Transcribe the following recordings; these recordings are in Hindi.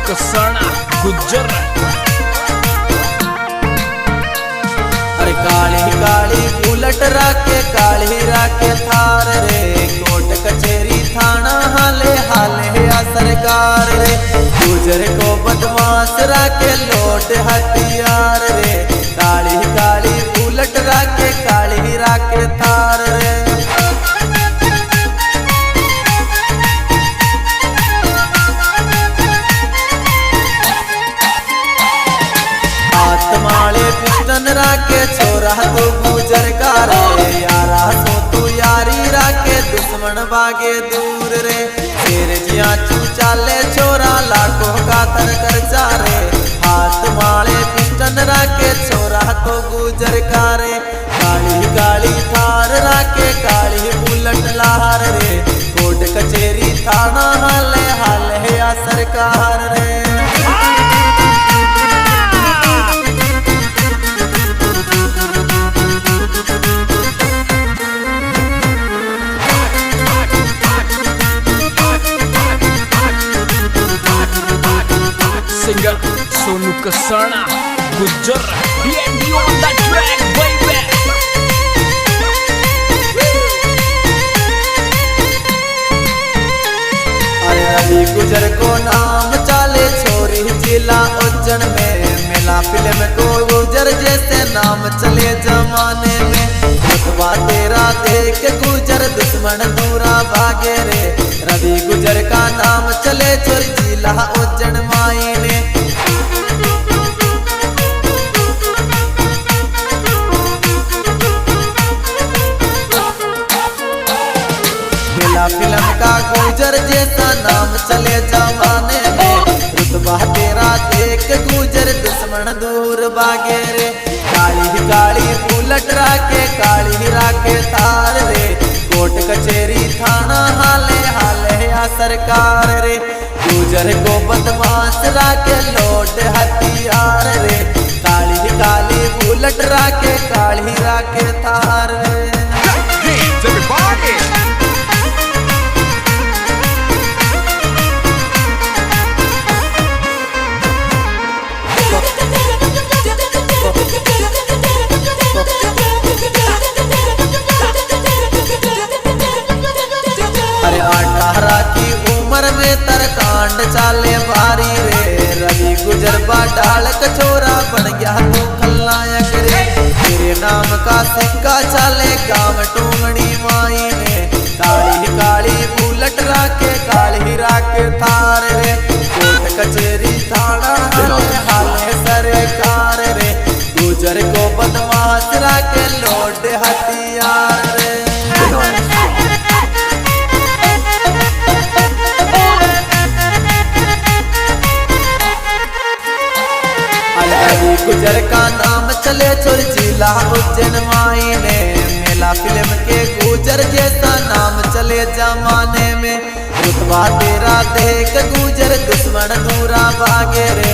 कसाना गुज्जर। अरे काली काली बुलेट राके काली राके थार रे, कोर्ट कचेरी थाना हाले हाले या सरकार रे, गुजर को बदमाश राके लोट हथियार रे, काली काली बुलेट राके काली राके थार रे। माले पिस्टन राके छोरा तू गुजर का रे, यारा सो तू यारी राके दुश्मन भागे दूर रे, शेर जिया चू चाले छोरा लाखों का तर कर जा रे, हाथ माले पिस्टन राके छोरा तो गुजर का रे, काली काली थार राके काली बुलेट लहार रे, कोर्ट कचेरी थाना हाले हाले या सरकार रे। Singer Sonu Kasana Gujjar, DND on the track baby। अरे गुजर को नाम चाले छोरी जिला उज्जैन में, मेला फिल्म को गुजर जैसे नाम चले जमाने में, रुतबा तेरा देख गुजर दुश्मन दूरा भागे रे, रवि गुजर का नाम चले छोरी जिला उज्जैन माई ने। मेला फिल्म का गुजर जैसा नाम चले जमाने में, रुतबा तेरा देख गुजर दुश्मन दूर भागे रे, काली काली बुलेट राके काली राके थार रे, कोर्ट कचेरी थाना हाले हाले या सरकार रे, गुजर को बदमाश राके लोट हथियार रे, काली काली बुलेट राके काली राके थार रे। अरे 18 की उम्र में तरकांड चाले भारी रे, रवि गुजर बाडाल कचोरा बन गया तू खलनायक रे, तेरे नाम का सिक्का चाले गाँव टूंगड़ी माई ने, काली काली बुलेट राके काली राके थार रे, कोर्ट कचेरी थाना हाले हाले सरकार रे, गुजर को बदमाश राके लोट हथियार रे। गुजर का नाम चले छोर जिला उज्जैन माई ने, मेला फिल्म के गुजर जैसा नाम चले जमाने में, रुतबा तेरा देख गुजर दुश्मन दूरा भागे रे,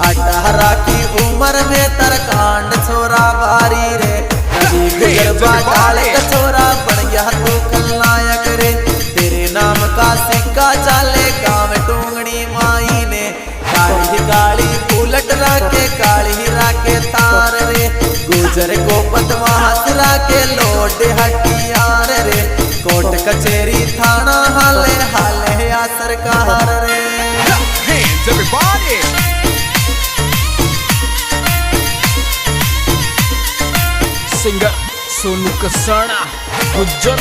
18 की उम्र में तरकांड छोरा भारी रे, रवि गुजर बाडाल छोरा बन गया तू खलनायक रे, तेरे नाम का सिक्का चाले गाँव टूंगड़ी माई ने, काली काली बुलेट राके काली राके थार रे, गुजर को बदमाश राके लोट हथियार रे, कोर्ट कचेरी थाना हाले हाले या सरकार रे। सिंगर सोनू कसाना गुज्जर।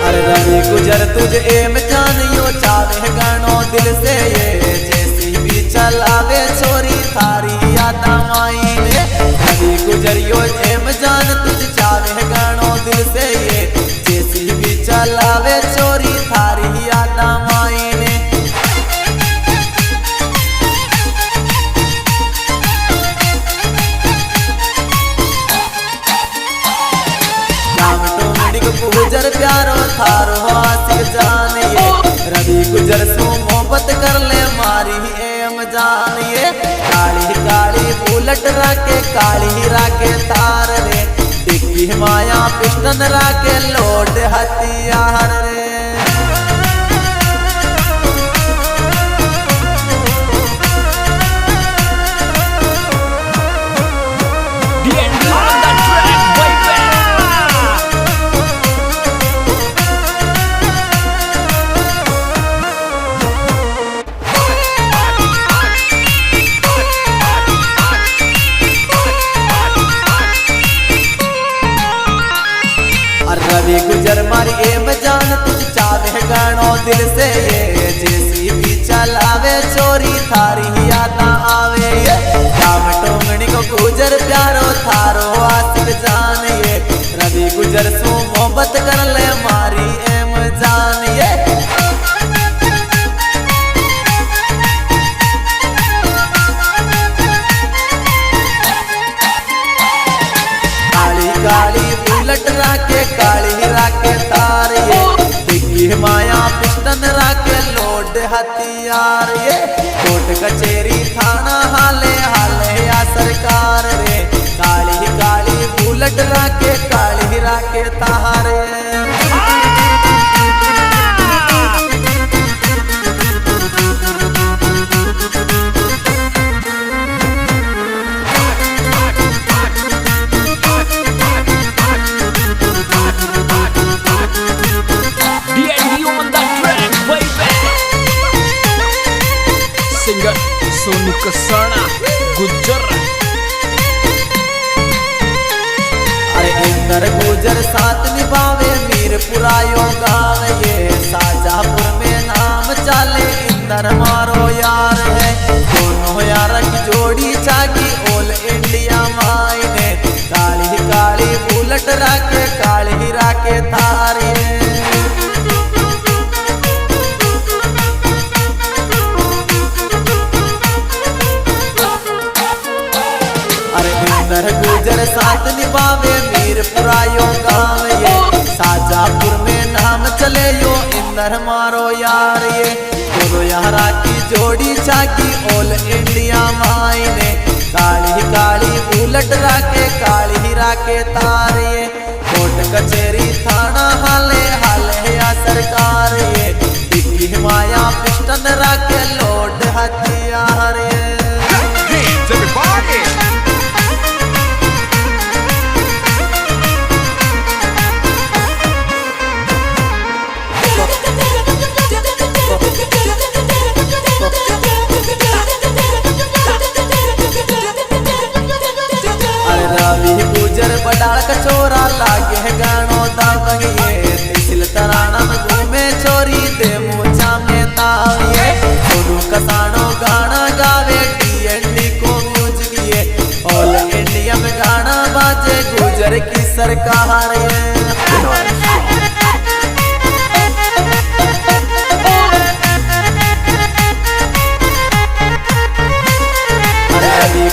अरे रवि गुजर तुझे एम जानियो चावे गानो दिल से ये, जैसी भी चलावे छोरी थारी यादा माई ने, रवि गुजर यो एम जान तुझे चावे गानो दिल से ये, जैसी भी चलावे छोरी थारी यादा माई ने। गुजर प्यारो थारो आशिक जानिए, रवि गुजर सो मोहब्बत कर ले मारी एम जानिए, काली काली बुलेट राके काली राके तार रे, डिक्की टिक्की माया पिस्टन राके लोड हथियार रे। रवि गुजर मारी एम जान तुझ चाहे गानो दिल से ये जेसीबी चलावे चोरी थारी याद आवे ये राम टोंगनी को गुजर प्यारो थारो आशिक जान ये रवि गुजर सो मोहब्बत कर ले मारी एम जान ये। काली बुलेट राके काली राके तार ये टिक्की माया पिस्टन राके लोड हथियार ये कोर्ट कचेरी थाना हाले हाले या सरकार रे काली काली बुलेट राके काली राके तार सिंगर सोनू कसाना गुज्जर। अरे इंदर गुजर साथ निभावे मीरपुरा यो गाँव ये शाहजहापुर में नाम चाले इंदर मारो यार है दोनों यार की जोड़ी जागी ऑल इंडिया मायने काली काली बुलेट राके काली राके थारे। गुजर साथ निभावे मीरपुरा यो गाँव ये शाहजहापुर में नाम चले यो इंदर मारो यार ये दोनों यारा की जोड़ी जागी ऑल इंडिया मायने काली काली बुलेट राके काली राके तार ये कोर्ट कचेरी थाना हाले हाले या सरकार ये टिक्की माया पिस्टन राके लोड हथियार ये। रवि गुजर बडाल कचोरा लागे है गानो दावंग ये तिसिल तराना में घूमे चोरी दे मूछा में ताव ये सोनू कसानो गाना गावे टीएनडी को म्यूजिक ये ऑल इंडिया में गाना बाजे गुजर की सरकार ये।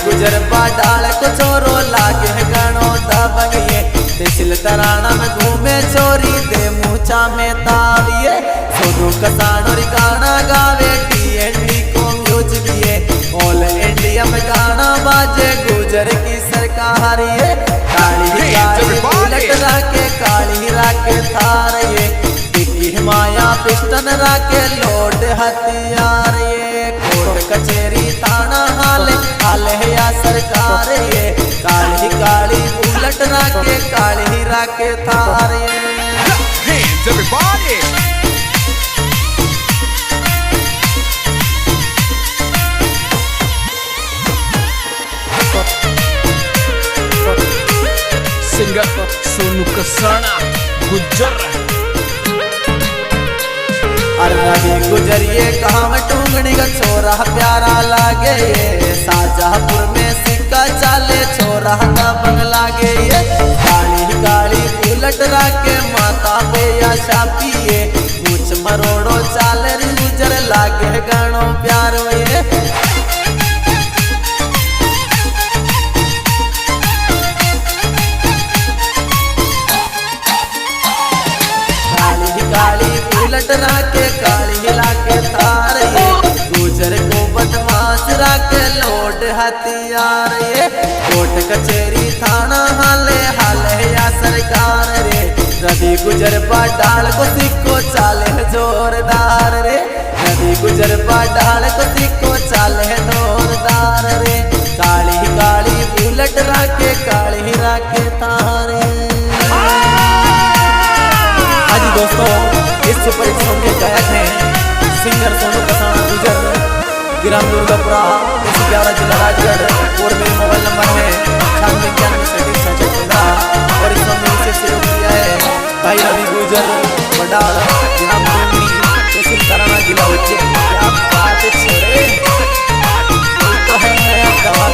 गुजर बडाल को चोरो लागे है गानो दबंग ये तिसिल तराना में घूमे चोरी दे मूछा में ताविए सोनू कसानो री गाना गावे टीएनडी को म्यूजिक ये ऑल इंडिया में गाना बाजे गुजर की सरकार ये काली काली बुलेट राके काली राके थार ये टिक्की माया पिस्टन राके लोड हथियार ये कोर्ट कचेरी थाना हाले हाले या सरकार ये काली काली बुलेट राके काली राके थार ये। सिंगर सोनू कसाना गुज्जर। रवि गुजर ये काम टूंगनी का छोरा प्यारा लागे ये शाहजहापुर में सिक्का चाले छोरा दबंग लागे ये काली काली बुलेट राके माता पे या छापी ये मूछ मरोड़ो चाले गुजर लागे गानो प्यारो ये। बुलेट राके काली लाके थार ये गुजर को बदमाश राके लोड हथियार ये कोर्ट कचेरी थाना हाले हाले या सर गुजर डाल को सिक्को चाले जोरदार रे, नदी गुजर डाल को सिक्को चाले जोरदार रे। काली काली बुलट राके काली राके तारे। हाँ जी दोस्तों, इस सुपरहिट सॉन्ग के गायक हैं सिंगर सोनू कसाना गुजर, ग्राम दुर्गापुरा, तहसील ब्यावरा, जिला राजगढ़। और मेरे मोबाइल नंबर है 9891 और इस सॉन्ग में इसे सहयोग किया है भाई रवि गुजर बडाल, ग्राम देवनी, तहसील कराना, जिला उज्जैन। क्या बात है, तो है दवा